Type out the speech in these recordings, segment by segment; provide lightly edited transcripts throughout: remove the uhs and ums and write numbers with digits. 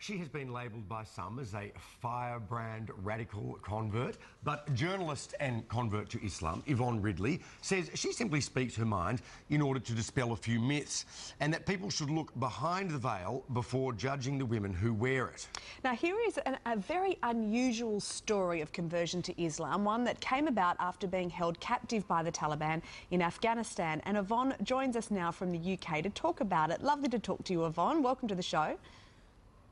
She has been labelled by some as a firebrand radical convert, but journalist and convert to Islam, Yvonne Ridley, says she simply speaks her mind in order to dispel a few myths, and that people should look behind the veil before judging the women who wear it. Now, here is a very unusual story of conversion to Islam, one that came about after being held captive by the Taliban in Afghanistan. And Yvonne joins us now from the UK to talk about it. Lovely to talk to you, Yvonne. Welcome to the show.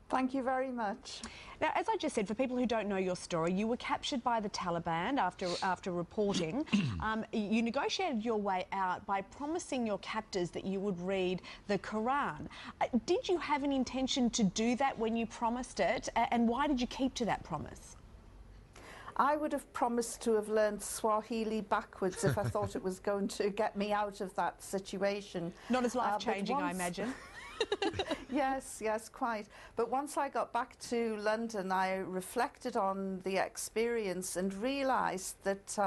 Thank you very much. Now, as I just said, for people who don't know your story, you were captured by the Taliban after reporting. You negotiated your way out by promising your captors that you would read the Quran. Did you have an intention to do that when you promised it, and why did you keep to that promise? I would have promised to have learned Swahili backwards if I thought it was going to get me out of that situation. Not as life-changing, I imagine. Yes, quite. But once I got back to London, I reflected on the experience and realised that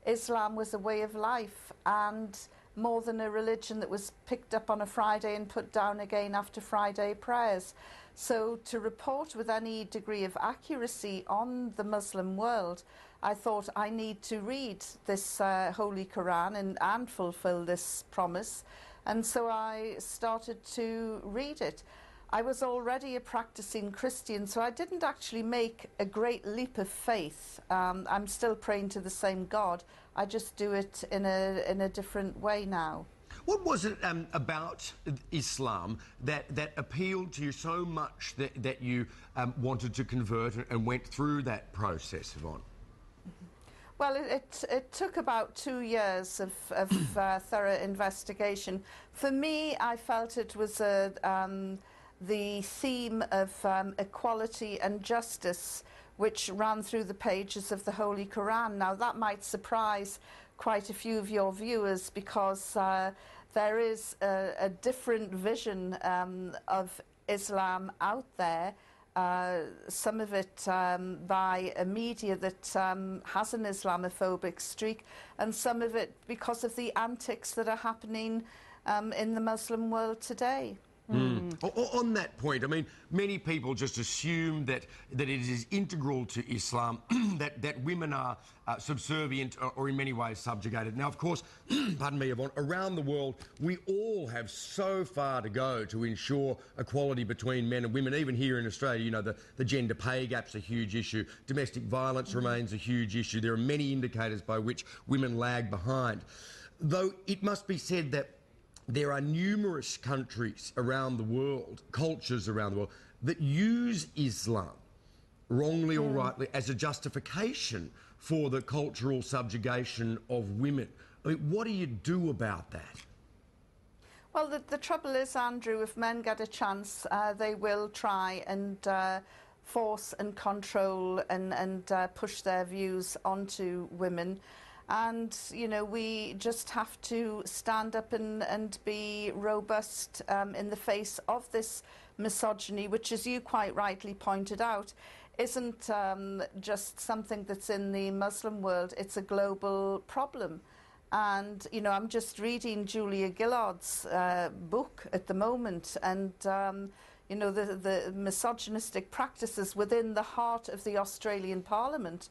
Islam was a way of life and more than a religion that was picked up on a Friday and put down again after Friday prayers. So to report with any degree of accuracy on the Muslim world, I thought I need to read this Holy Quran and fulfill this promise. And so I started to read it. I was already a practicing Christian, so I didn't actually make a great leap of faith. I'm still praying to the same God. I just do it in a different way now. What was it about Islam that appealed to you so much that you wanted to convert and went through that process, Yvonne? Well, it took about 2 years of thorough investigation. For me, I felt it was the theme of equality and justice which ran through the pages of the Holy Quran. Now, that might surprise quite a few of your viewers because there is a different vision of Islam out there. Some of it by a media that has an Islamophobic streak, and some of it because of the antics that are happening in the Muslim world today. On that point, I mean, many people just assume that it is integral to Islam that women are subservient or in many ways subjugated. Now, of course, pardon me, Yvonne, around the world, we all have so far to go to ensure equality between men and women. Even here in Australia, you know, the gender pay gap's a huge issue. Domestic violence remains a huge issue. There are many indicators by which women lag behind. Though it must be said that there are numerous countries around the world, cultures around the world, that use Islam, wrongly or rightly, as a justification for the cultural subjugation of women. I mean, what do you do about that? Well, the trouble is, Andrew, if men get a chance, they will try and force and control and push their views onto women. And, you know, we just have to stand up and be robust in the face of this misogyny, which, as you quite rightly pointed out, isn't just something that's in the Muslim world. It's a global problem. And, you know, I'm just reading Julia Gillard's book at the moment, and, you know, the misogynistic practices within the heart of the Australian Parliament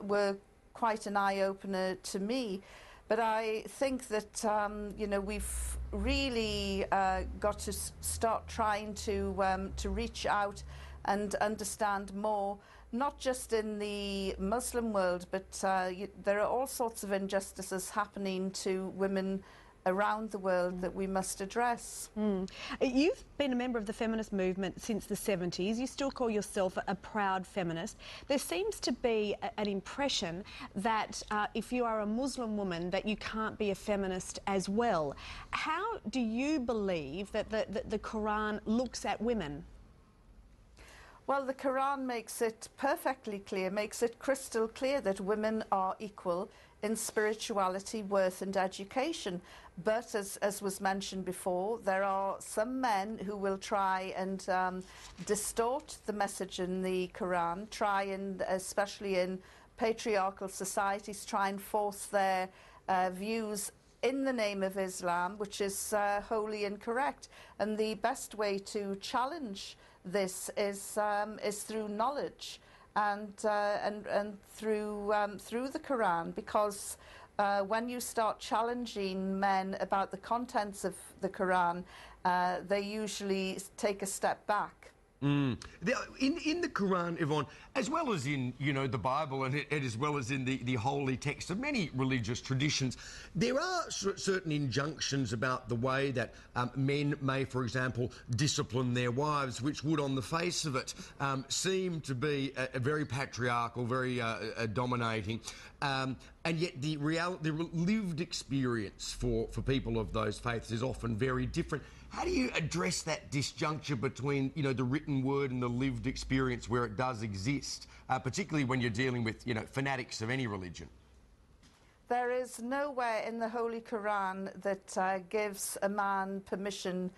were quite an eye-opener to me. But I think that, you know, we've really got to start trying to reach out and understand more, not just in the Muslim world, but there are all sorts of injustices happening to women around the world that we must address. You've been a member of the feminist movement since the 70s. You still call yourself a proud feminist. There seems to be an impression that if you are a Muslim woman that you can't be a feminist as well. How do you believe that the Quran looks at women? Well, the Quran makes it perfectly clear, makes it crystal clear that women are equal in spirituality, worth and education. But as was mentioned before, there are some men who will try and distort the message in the Quran, try and, especially in patriarchal societies, try and force their views in the name of Islam, which is wholly incorrect. And the best way to challenge this is through knowledge and through the Quran, because when you start challenging men about the contents of the Quran, they usually take a step back. In the Quran, Yvonne, as well as in, you know, the Bible and as well as in the holy text of many religious traditions, there are certain injunctions about the way that men may, for example, discipline their wives, which would, on the face of it, seem to be a very patriarchal, very dominating. And yet the lived experience for people of those faiths is often very different. How do you address that disjuncture between, you know, the written word and the lived experience where it does exist, particularly when you're dealing with, you know, fanatics of any religion? There is nowhere in the Holy Quran that gives a man permission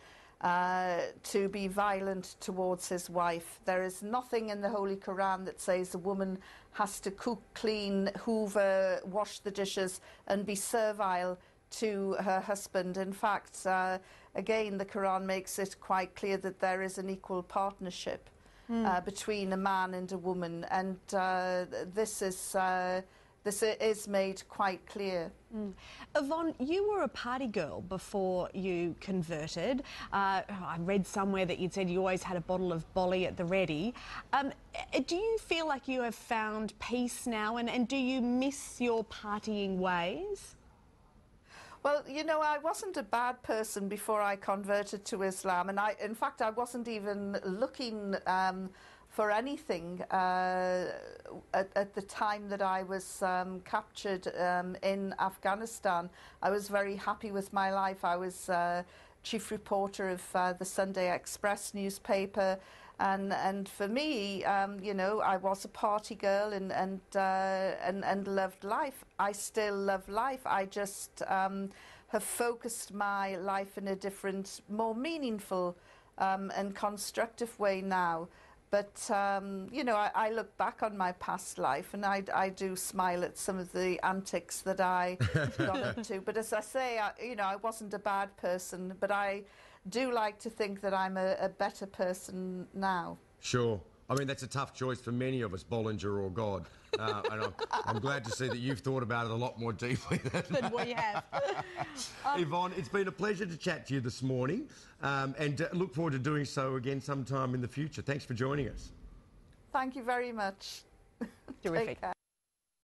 to be violent towards his wife. There is nothing in the Holy Quran that says a woman has to cook, clean, hoover, wash the dishes and be servile to her husband. In fact, again, the Quran makes it quite clear that there is an equal partnership between a man and a woman, and this is made quite clear. Yvonne, you were a party girl before you converted. I read somewhere that you'd said you always had a bottle of Bolly at the ready. Do you feel like you have found peace now, and do you miss your partying ways? Well, you know, I wasn't a bad person before I converted to Islam, and in fact, I wasn't even looking for anything at the time that I was captured in Afghanistan. I was very happy with my life. I was chief reporter of the Sunday Express newspaper. And for me, you know, I was a party girl and loved life. I still love life. I just have focused my life in a different, more meaningful and constructive way now. But, you know, I look back on my past life and I do smile at some of the antics that I got up to. But as I say, you know, I wasn't a bad person, but I do like to think that I'm a better person now. Sure. I mean, that's a tough choice for many of us, Bollinger or God. And I'm glad to see that you've thought about it a lot more deeply than we have. Yvonne, it's been a pleasure to chat to you this morning, and look forward to doing so again sometime in the future. Thanks for joining us. Thank you very much. Terrific.